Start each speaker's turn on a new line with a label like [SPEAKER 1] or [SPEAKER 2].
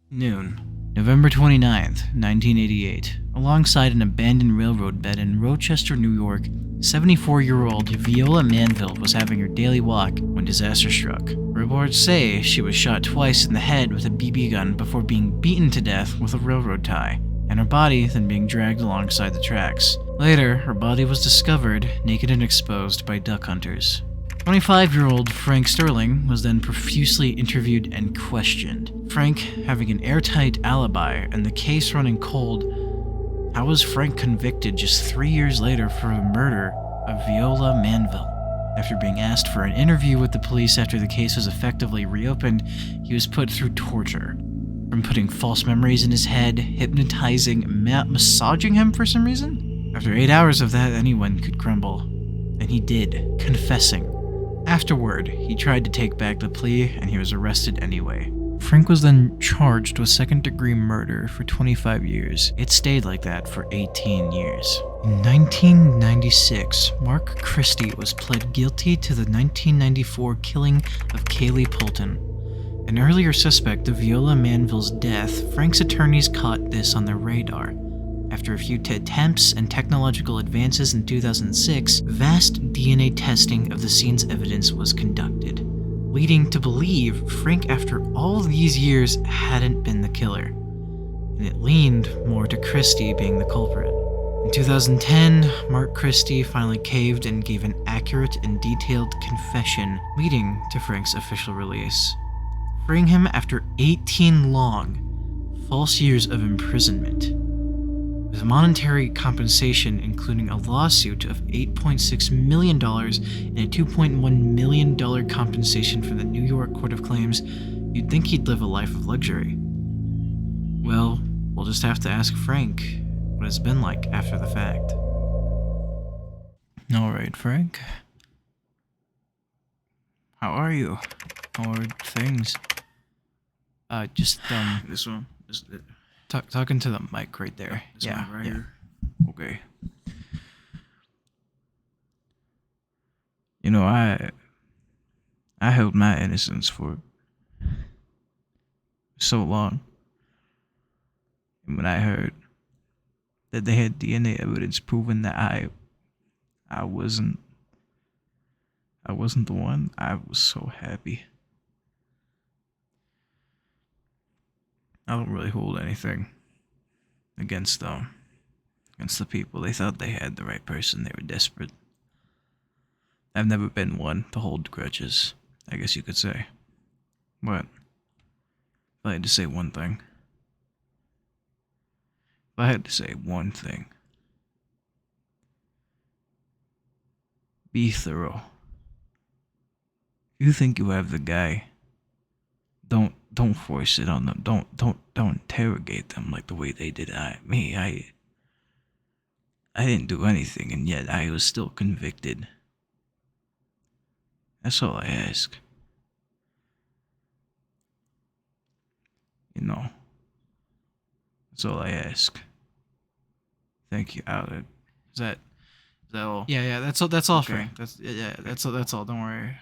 [SPEAKER 1] Noon, November 29th, 1988. Alongside an abandoned railroad bed in Rochester, New York, 74-year-old Viola Manville was having her daily walk when disaster struck. Reports say she was shot twice in the head with a BB gun before being beaten to death with a railroad tie, and her body then being dragged alongside the tracks. Later, her body was discovered, naked and exposed, by duck hunters. 25-year-old Frank Sterling was then profusely interviewed and questioned. Frank having an airtight alibi and the case running cold, how was Frank convicted just 3 years later for the murder of Viola Manville? After being asked for an interview with the police after the case was effectively reopened, he was put through torture. From putting false memories in his head, hypnotizing, massaging him for some reason? After 8 hours of that, anyone could crumble. And he did, confessing. Afterward, he tried to take back the plea, and he was arrested anyway. Frank was then charged with second-degree murder for 25 years. It stayed like that for 18 years. In 1996, Mark Christie was pled guilty to the 1994 killing of Kaylee Polton. An earlier suspect of Viola Manville's death, Frank's attorneys caught this on their radar. After a few attempts and technological advances in 2006, vast DNA testing of the scene's evidence was conducted, leading to believe Frank, after all these years, hadn't been the killer. And it leaned more to Christie being the culprit. In 2010, Mark Christie finally caved and gave an accurate and detailed confession, leading to Frank's official release, freeing him after 18 long, false years of imprisonment, with monetary compensation including a lawsuit of $8.6 million and a $2.1 million compensation from the New York Court of Claims. You'd think he'd live a life of luxury. Well, we'll just have to ask Frank what it's been like after the fact. Alright, Frank. How are you? How are things?
[SPEAKER 2] This one?
[SPEAKER 1] Talking to the mic right there.
[SPEAKER 2] This mic right here? Okay. You know, I held my innocence for so long. And when I heard that they had DNA evidence proving that I wasn't the one, I was so happy. I don't really hold anything against them, against the people. They thought they had the right person. They were desperate. I've never been one to hold grudges, I guess you could say. But if I had to say one thing, be thorough. If you think you have the guy, don't force it on them. Don't interrogate them like the way they did me. I didn't do anything, and yet I was still convicted. That's all I ask. You know, that's all I ask. Thank you, Albert.
[SPEAKER 1] Is that
[SPEAKER 2] all?
[SPEAKER 1] Yeah, that's all,
[SPEAKER 2] Okay.
[SPEAKER 1] Frank. That's all. Don't worry.